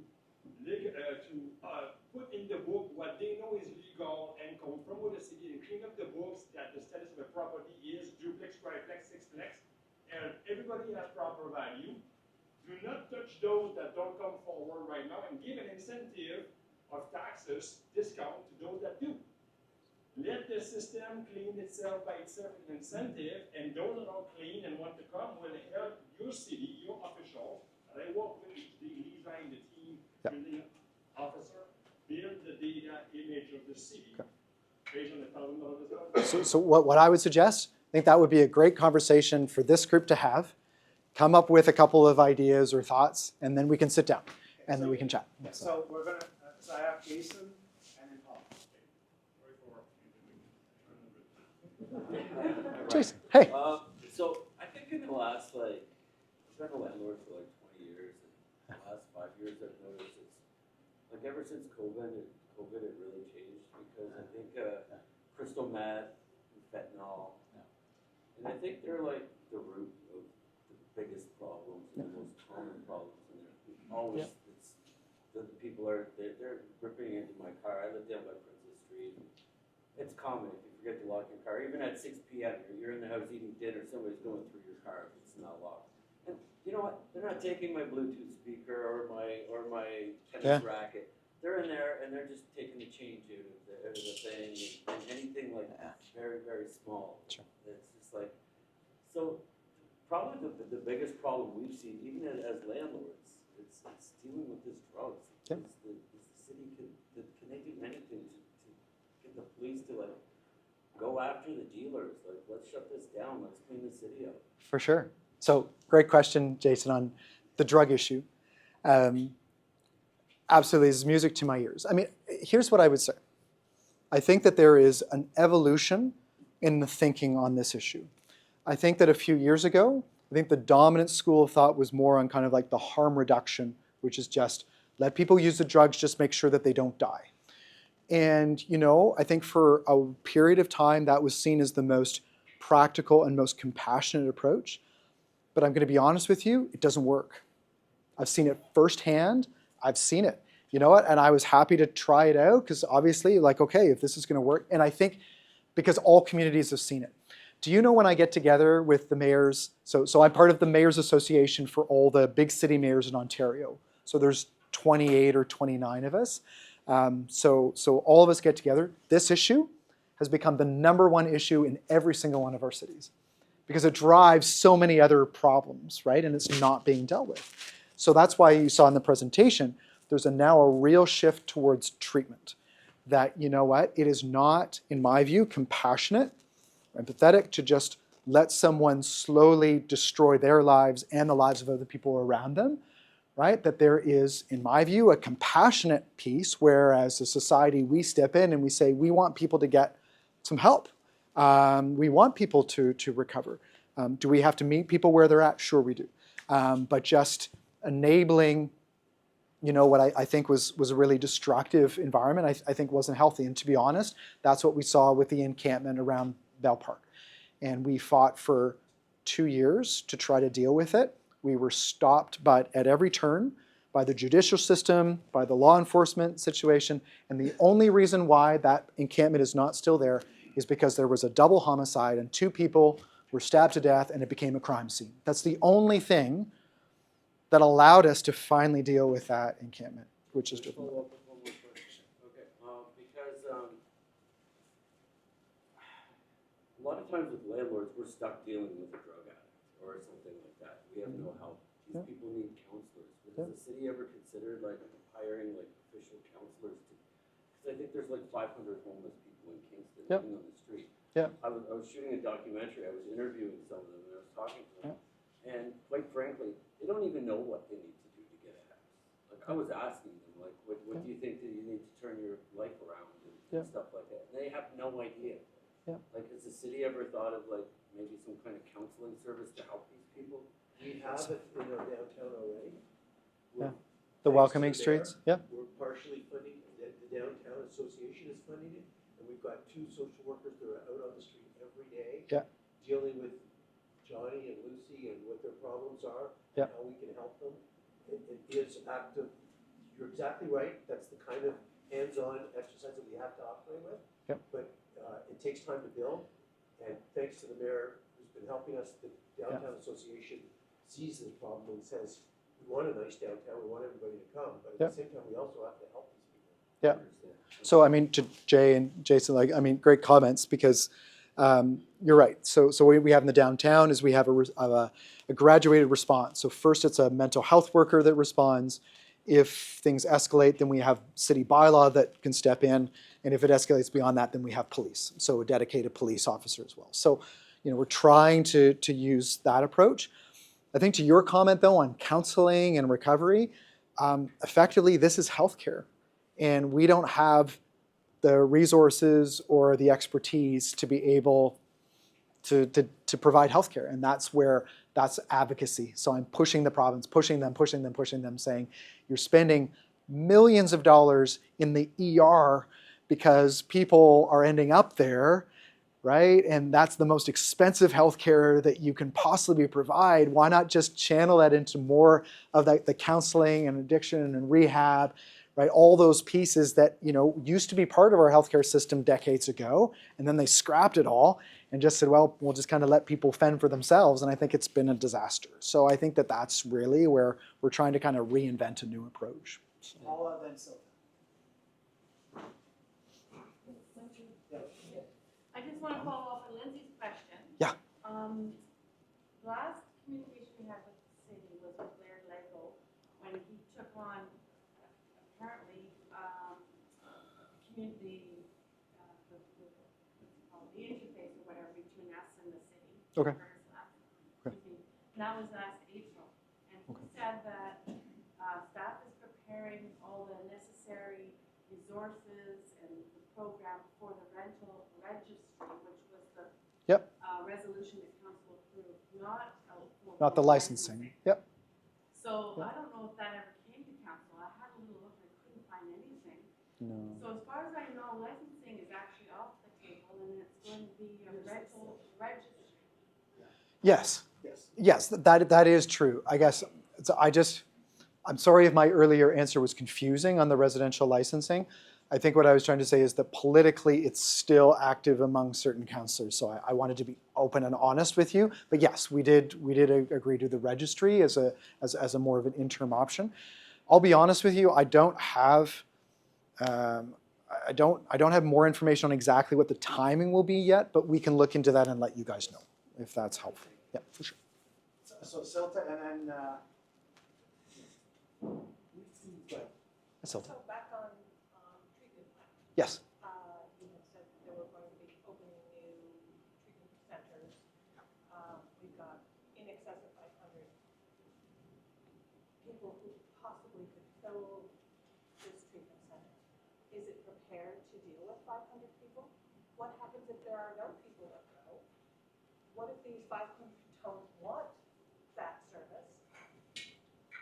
put in the book what they know is legal and confirm with the city and clean up the books that the status of the property is duplex, triplex, sixplex, and everybody has proper value. Do not touch those that don't come forward right now and give an incentive of taxes discount to those that do. Let the system clean itself by itself with an incentive, and those that are clean and want to come will help your city, your official. And I work with Lisa and the team, building officer, build the data image of the city based on the $1,000 discount. So what I would suggest, I think that would be a great conversation for this group to have. Come up with a couple of ideas or thoughts, and then we can sit down, and then we can chat. So we're gonna, so I have Jason and then Paul. Jason, hey. So I think in the last, like, I've been a landlord for like 20 years, and the last 5 years I've noticed it's, like ever since COVID it really changed because I think crystal meth and fentanyl, and I think they're like the root of the biggest problems and the most common problems, and they're always, it's, the people are, they're ripping into my car. I live down by Princess Street. It's common if you forget to lock your car. Even at 6 p.m., you're in the house eating dinner, somebody's going through your car if it's not locked. And you know what? They're not taking my Bluetooth speaker or my tennis racket. They're in there and they're just taking the change out of the thing and anything like very, very small. Sure. It's just like, so probably the biggest problem we've seen, even as landlords, it's dealing with this drugs. Yep. The city can they do anything to get the police to like go after the dealers? Like, let's shut this down. Let's clean the city up. For sure. So great question, Jason, on the drug issue. Absolutely, this is music to my ears. I mean, here's what I would say. I think that there is an evolution in the thinking on this issue. I think that a few years ago, I think the dominant school of thought was more on kind of like the harm reduction, which is just let people use the drugs, just make sure that they don't die. And, you know, I think for a period of time that was seen as the most practical and most compassionate approach. But I'm going to be honest with you, it doesn't work. I've seen it firsthand. I've seen it. You know what? And I was happy to try it out because obviously, like, okay, if this is going to work. And I think because all communities have seen it. Do you know when I get together with the mayors? So I'm part of the Mayors Association for all the big city mayors in Ontario. So there's 28 or 29 of us. So all of us get together. This issue has become the #1 issue in every single one of our cities because it drives so many other problems, right? And it's not being dealt with. So that's why you saw in the presentation, there's now a real shift towards treatment. That, you know what, it is not, in my view, compassionate, empathetic to just let someone slowly destroy their lives and the lives of other people around them, right? That there is, in my view, a compassionate piece where as a society we step in and we say, we want people to get some help. We want people to recover. Do we have to meet people where they're at? Sure we do. But just enabling, you know, what I think was a really destructive environment, I think wasn't healthy. And to be honest, that's what we saw with the encampment around Bell Park. And we fought for 2 years to try to deal with it. We were stopped but at every turn by the judicial system, by the law enforcement situation. And the only reason why that encampment is not still there is because there was a double homicide and 2 people were stabbed to death and it became a crime scene. That's the only thing that allowed us to finally deal with that encampment, which is different. Follow up with one more question. Okay, because a lot of times with landlords, we're stuck dealing with a drug addict or something like that. We have no help. These people need counselors. Has the city ever considered like hiring like official counselors? Because I think there's like 500 homeless people in Kingston living on the street. I was shooting a documentary. I was interviewing some of them and I was talking to them. And quite frankly, they don't even know what they need to do to get a house. Like I was asking them, like, what do you think that you need to turn your life around and stuff like that? And they have no idea. Like, has the city ever thought of like maybe some kind of counseling service to help these people? We have it in our downtown already. The welcoming streets, We're partially funding, the downtown association is funding it, and we've got 2 social workers that are out on the street every day. Dealing with Johnny and Lucy and what their problems are, and how we can help them. It is active. You're exactly right. That's the kind of hands-on exercise that we have to operate with. But it takes time to build. And thanks to the mayor who's been helping us. The downtown association sees this problem and says, we want a nice downtown, we want everybody to come, but at the same time, we also have to help these people. Yeah. So I mean, to Jay and Jason, like, I mean, great comments, because you're right. So what we have in the downtown is we have a graduated response. So first it's a mental health worker that responds. If things escalate, then we have city bylaw that can step in. And if it escalates beyond that, then we have police. So a dedicated police officer as well. So, you know, we're trying to use that approach. I think to your comment though on counseling and recovery, effectively this is healthcare. And we don't have the resources or the expertise to be able to provide healthcare. And that's advocacy. So I'm pushing the province, pushing them, saying you're spending millions of dollars in the ER because people are ending up there, right? And that's the most expensive healthcare that you can possibly provide. Why not just channel that into more of the counseling and addiction and rehab, right? All those pieces that, you know, used to be part of our healthcare system decades ago, and then they scrapped it all and just said, well, we'll just kind of let people fend for themselves. And I think it's been a disaster. So I think that that's really where we're trying to kind of reinvent a new approach. So. All of them, so. I just want to follow up on Lindsay's question. Yeah. Last communication we had with the city was with Laird Lego when he took on apparently community, the interface or whatever between us and the city. Okay. Okay. And that was last April. And he said that staff is preparing all the necessary resources and the program for the rental registry, which was the resolution that council approved, not the licensing. Yep. So I don't know if that ever came to council. I had a little look, I couldn't find anything. No. So as far as I know, licensing is actually off the table and it's going to be a rental registry. Yes. Yes, that is true. I guess I'm sorry if my earlier answer was confusing on the residential licensing. I think what I was trying to say is that politically it's still active among certain councillors. So I wanted to be open and honest with you. But yes, we did agree to the registry as a more of an interim option. I'll be honest with you, I don't have more information on exactly what the timing will be yet, but we can look into that and let you guys know if that's helpful. Yeah, for sure. So Silta and then Silta. So back on treatment plan, Yes. you had said that there were going to be opening new treatment centers. We've got in excess of 500 people who possibly could fill this treatment center. Is it prepared to deal with 500 people? What happens if there are no people that go? What if these 500 don't want that service?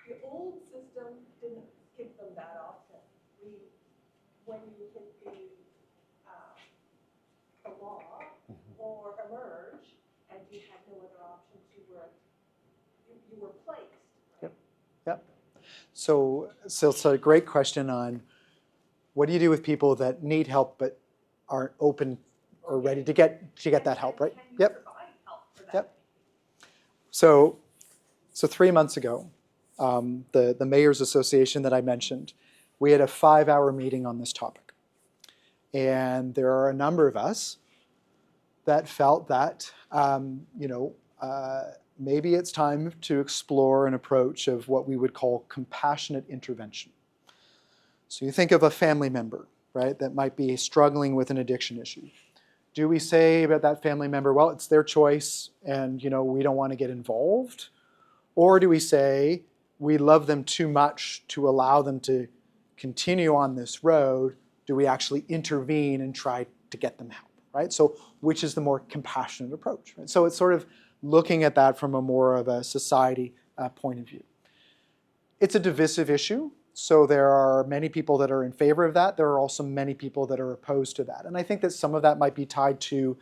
The old system didn't give them that option. When you hit the law or emerge and you had no other options, you were placed. Right? Yep. So it's a great question on what do you do with people that need help but aren't open or ready to get that help, right? Can you Yep. provide help for that? Yep. So 3 months ago, the Mayor's Association that I mentioned, we had a 5-hour meeting on this topic. And there are a number of us that felt that, maybe it's time to explore an approach of what we would call compassionate intervention. So you think of a family member, right, that might be struggling with an addiction issue. Do we say about that family member, well, it's their choice and, we don't want to get involved? Or do we say, we love them too much to allow them to continue on this road? Do we actually intervene and try to get them help, right? So which is the more compassionate approach, right? So it's sort of looking at that from a more of a society point of view. It's a divisive issue, so there are many people that are in favor of that. There are also many people that are opposed to that. And I think that some of that might be tied to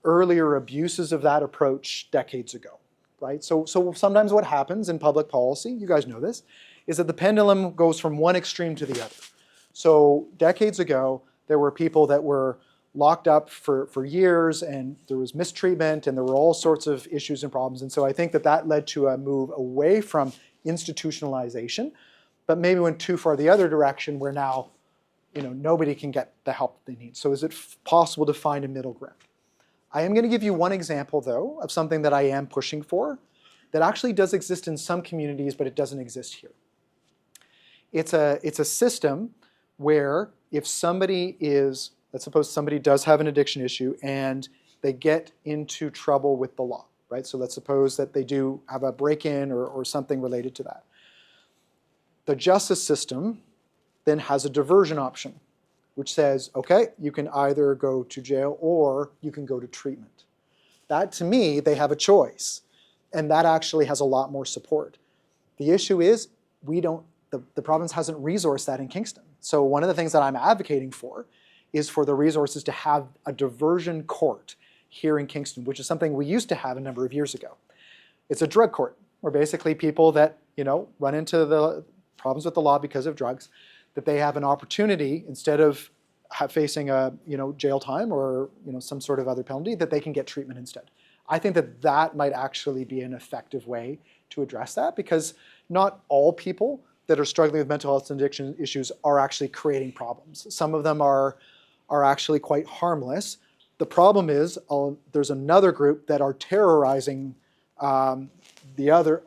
earlier abuses of that approach decades ago, right? So sometimes what happens in public policy, you guys know this, is that the pendulum goes from one extreme to the other. So decades ago, there were people that were locked up for years, and there was mistreatment, and there were all sorts of issues and problems. And so I think that that led to a move away from institutionalization, but maybe went too far the other direction where now, nobody can get the help that they need. So is it possible to find a middle ground? I am going to give you one example, though, of something that I am pushing for that actually does exist in some communities, but it doesn't exist here. It's a system where if somebody is, let's suppose somebody does have an addiction issue and they get into trouble with the law, right? So let's suppose that they do have a break-in or something related to that. The justice system then has a diversion option, which says, okay, you can either go to jail or you can go to treatment. That, to me, they have a choice, and that actually has a lot more support. The issue is the province hasn't resourced that in Kingston. So one of the things that I'm advocating for is for the resources to have a diversion court here in Kingston, which is something we used to have a number of years ago. It's a drug court, where basically people that run into the problems with the law because of drugs, that they have an opportunity, instead of facing a jail time or some sort of other penalty, that they can get treatment instead. I think that that might actually be an effective way to address that, because not all people that are struggling with mental health and addiction issues are actually creating problems. Some of them are actually quite harmless. The problem is there's another group that are terrorizing the other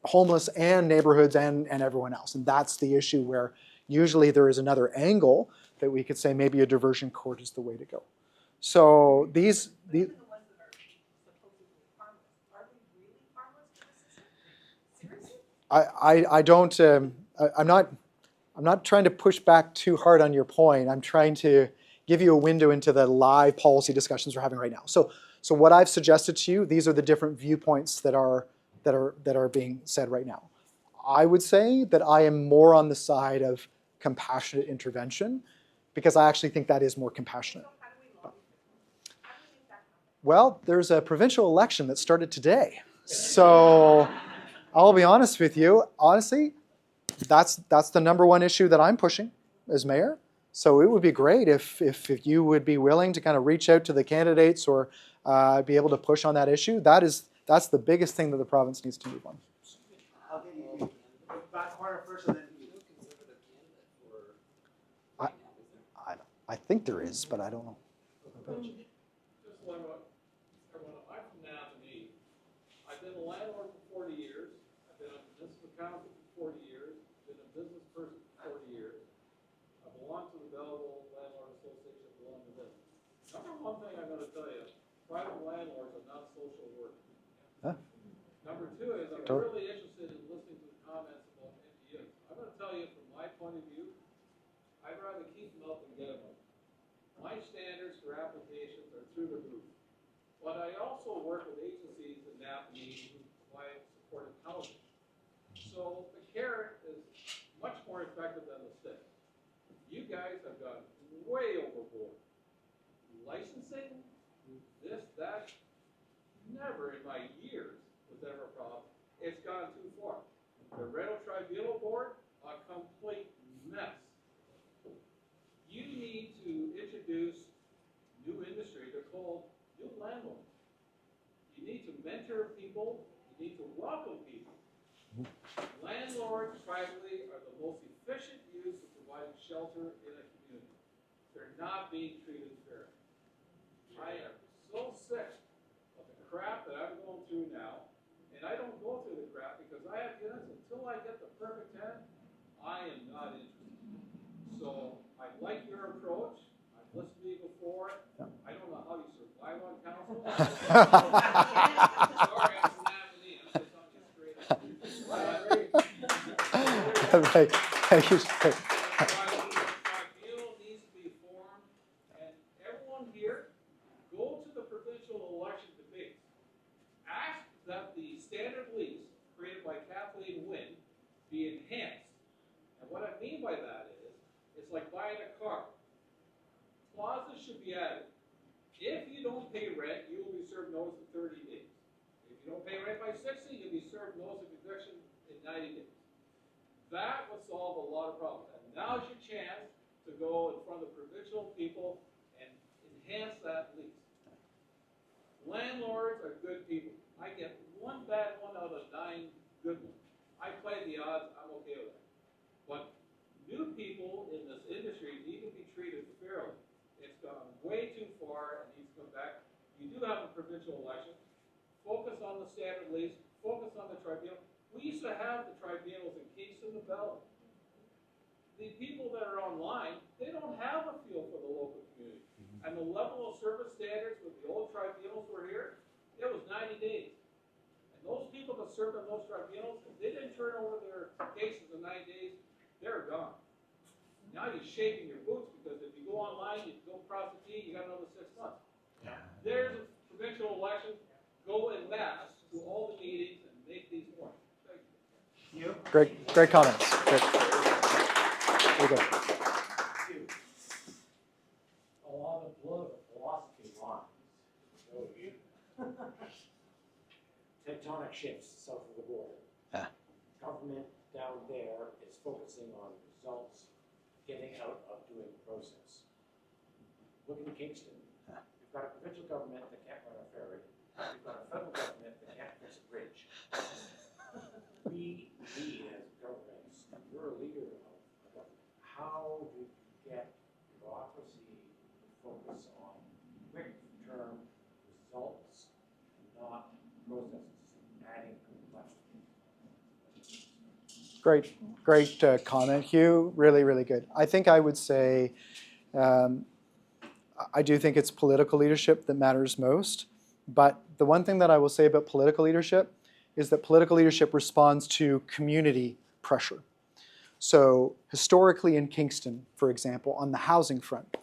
homeless and neighborhoods and everyone else. And that's the issue, where usually there is another angle that we could say maybe a diversion court is the way to go. So these Even the ones that are supposedly harmless, are they really harmless to the system? Seriously? I don't, I'm not trying to push back too hard on your point. I'm trying to give you a window into the live policy discussions we're having right now. So what I've suggested to you, these are the different viewpoints that are being said right now. I would say that I am more on the side of compassionate intervention, because I actually think that is more compassionate. So how do we lobby for them? How do we make that happen? Well, there's a provincial election that started today. So I'll be honest with you, honestly, that's the number one issue that I'm pushing as mayor. So it would be great if you would be willing to kind of reach out to the candidates or be able to push on that issue. That's the biggest thing that the province needs to move on. I'll give you back corner first, and then you. I think there is, but I don't know. Just like what, I'm from Napanee. I've been a landlord for 40 years. I've been a municipal council for 40 years. Been a business person for 40 years. I belong to the Belleville Landlord Association, belong to business. Number one thing I'm gonna tell you, private landlords are not social workers. Huh? Number two is, I'm Totally. really interested in listening to the comments about MPUs. I'm gonna tell you from my point of view, I'd rather keep them out than get them out. My standards for applications are through the roof. But I also work with agencies in Napanee who provide supportive housing. So the carrot is much more effective than the stick. You guys have gone way overboard. Licensing, this, that, never in my years was ever a problem. It's gone too far. The Rental Tribunal Board, a complete mess. You need to introduce new industry. They're called new landlords. You need to mentor people. You need to welcome people. Landlords privately are the most efficient use of providing shelter in a community. They're not being treated fairly. I am so sick of the crap that I'm going through now, and I don't go through the crap because I have units. Until I get the perfect tenant, I am not interested. So I like your approach. I've listened to you before. I don't know how you survive on council. Sorry, I'm from Napanee. I'm just telling you straight up. Right. Thank you. Tribunal needs to be formed, and everyone here, go to the provincial election debates. Ask that the standard lease created by Kathleen Wynne be enhanced. And what I mean by that is, it's like buying a car. Clauses should be added. If you don't pay rent, you will be served notice in 30 days. If you don't pay rent by 60, you'll be served notice of eviction in 90 days. That would solve a lot of problems. And now's your chance to go in front of the provincial people and enhance that lease. Landlords are good people. I get one bad one out of 9 good ones. I play the odds, I'm okay with that. But new people in this industry need to be treated fairly. It's gone way too far and needs to come back. You do have a provincial election. Focus on the standard lease, focus on the tribunal. We used to have the tribunals in Kingston and Belleville. The people that are online, they don't have a feel for the local community. And the level of service standards with the old tribunals were here, it was 90 days. And those people that served on those tribunals, if they didn't turn over their cases in 90 days, they're gone. Now you're shaking your boots because if you go online, you go across the T, you got another 6 months. There's a provincial election, go en masse to all the meetings and make these points. Thank you. Great comments. Great. Very good. Along the political philosophy lines, tectonic shifts south of the border. Yeah. Government down there is focusing on results, getting out of doing the process. Look at Kingston. We've got a provincial government that can't run a ferry. We've got a federal government that can't fix a bridge. We as governments, you're a leader of a government. How do you get bureaucracy to focus on quick-term results and not processes, adding complexity? Great comment, Hugh. Really, really good. I think I would say, I do think it's political leadership that matters most. But the one thing that I will say about political leadership is that political leadership responds to community pressure. So historically in Kingston, for example, on the housing front,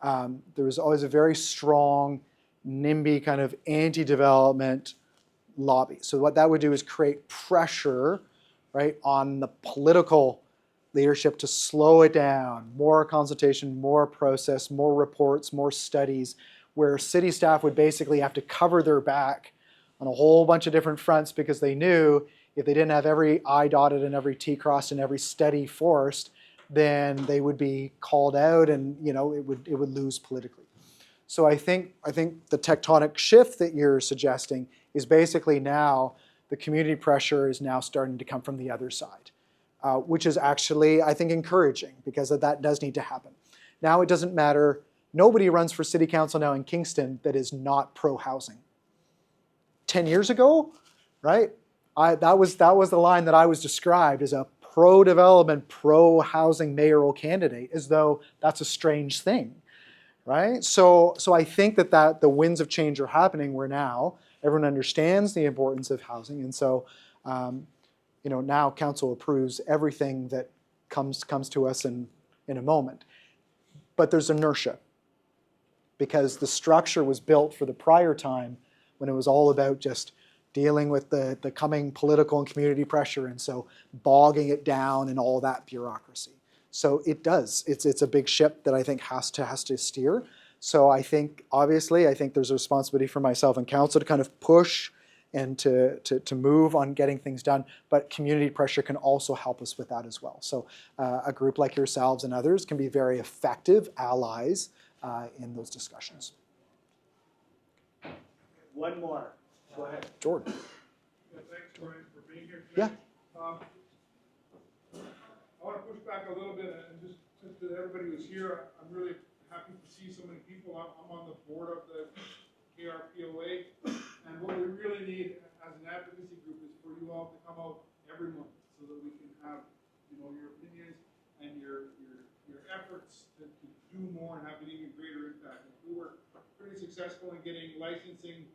there was always a very strong NIMBY kind of anti-development lobby. So what that would do is create pressure, right, on the political leadership to slow it down, more consultation, more process, more reports, more studies, where city staff would basically have to cover their back on a whole bunch of different fronts because they knew if they didn't have every I dotted and every T crossed and every study forced, then they would be called out and it would lose politically. So I think the tectonic shift that you're suggesting is basically now the community pressure is now starting to come from the other side, which is actually, I think, encouraging because that does need to happen. Now it doesn't matter. Nobody runs for city council now in Kingston that is not pro-housing. 10 years ago, right? That was the line that I was described as a pro-development, pro-housing mayoral candidate, as though that's a strange thing, right? So I think that the winds of change are happening where now everyone understands the importance of housing, and so now council approves everything that comes to us in a moment. But there's inertia because the structure was built for the prior time when it was all about just dealing with the coming political and community pressure, and so bogging it down and all that bureaucracy. So it does. It's a big ship that I think has to steer. So I think, obviously, there's a responsibility for myself and council to kind of push and to move on getting things done, but community pressure can also help us with that as well. So a group like yourselves and others can be very effective allies in those discussions. One more. Go ahead. Jordan. Yeah, thanks, Brian, for being here Yeah. today. I want to push back a little bit and just since everybody was here, I'm really happy to see so many people. I'm on the board of the KRPOA, and what we really need as an advocacy group is for you all to come out every month so that we can have, your opinions and your efforts to do more and have an even greater impact. If we were pretty successful in getting licensing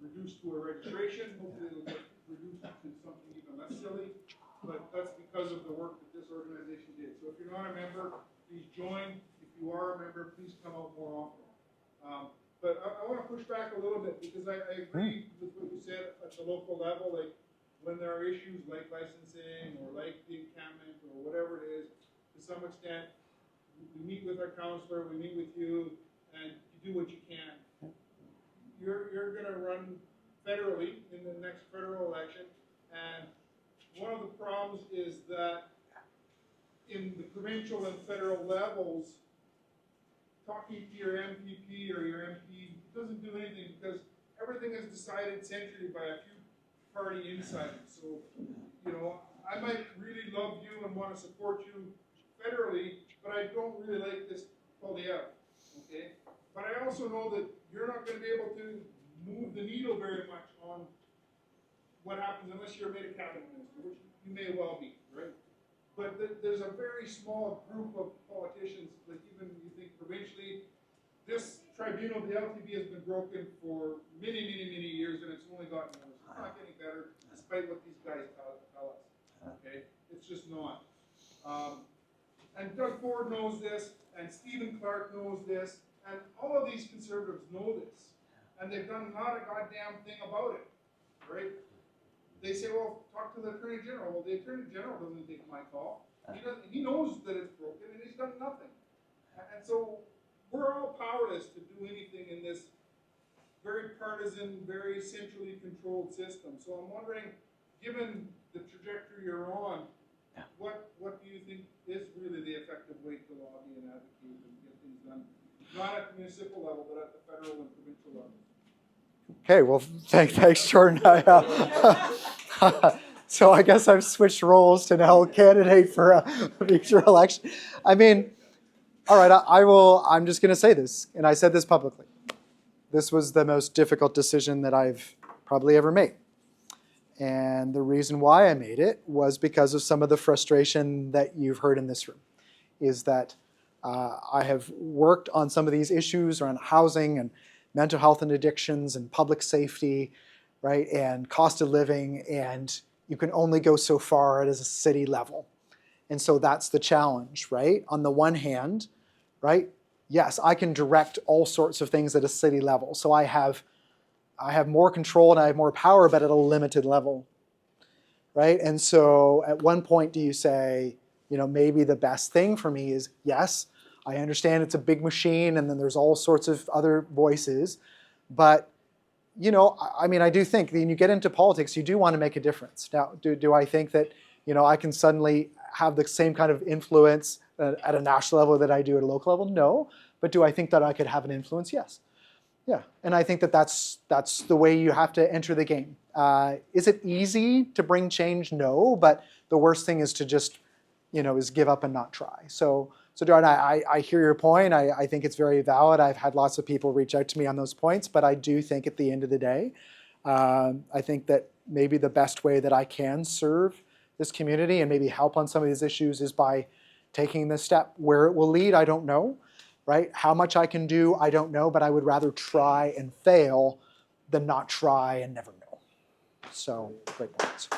reduced to a registration, hopefully it'll get reduced to something even less silly, but that's because of the work that this organization did. So if you're not a member, please join. If you are a member, please come out more often. But I want to push back a little bit because I agree with what you said at the local level, like when there are issues like licensing or like the encampment or whatever it is, to some extent, we meet with our counselor, we meet with you, and you do what you can. You're going to run federally in the next federal election, and one of the problems is that in the provincial and federal levels, talking to your MPP or your MP doesn't do anything because everything is decided centrally by a few party insiders. So, you know, I might really love you and want to support you federally, but I don't really like this fully out, okay? But I also know that you're not going to be able to move the needle very much on what happens unless you're made a cabinet minister, which you may well be, right? But there's a very small group of politicians, like even you think provincially, this tribunal, the LTB, has been broken for many, many, many years, and it's only gotten worse. It's not getting better, despite what these guys tell us, okay? It's just not. And Doug Ford knows this, and Stephen Clark knows this, and all of these conservatives know this, and they've done not a goddamn thing about it, right? They say, well, talk to the Attorney General. Well, the Attorney General doesn't take my call. He knows that it's broken, and he's done nothing. And so we're all powerless to do anything in this very partisan, very centrally controlled system. So I'm wondering, given the trajectory you're on, what do you think is really the effective way to lobby and advocate and get things done? Not at the municipal level, but at the federal and provincial level. Okay, well, thanks, Jordan. So I guess I've switched roles to now candidate for a future election. I mean, all right, I'm just going to say this, and I said this publicly. This was the most difficult decision that I've probably ever made. And the reason why I made it was because of some of the frustration that you've heard in this room, is that I have worked on some of these issues around housing and mental health and addictions and public safety, right, and cost of living, and you can only go so far at a city level. And so that's the challenge, right? On the one hand, right, yes, I can direct all sorts of things at a city level. So I have more control and I have more power, but at a limited level, right? And so at one point do you say, you know, maybe the best thing for me is, yes, I understand it's a big machine and then there's all sorts of other voices, but you know, I mean, I do think when you get into politics, you do want to make a difference. Now, do I think that, you know, I can suddenly have the same kind of influence at a national level that I do at a local level? No. But do I think that I could have an influence? Yes. Yeah. And I think that that's the way you have to enter the game. Is it easy to bring change? No. But the worst thing is to just, you know, is give up and not try. So Jordan, I hear your point. I think it's very valid. I've had lots of people reach out to me on those points, but I do think at the end of the day, I think that maybe the best way that I can serve this community and maybe help on some of these issues is by taking this step. Where it will lead, I don't know, right? How much I can do, I don't know, but I would rather try and fail than not try and never know. So, great points.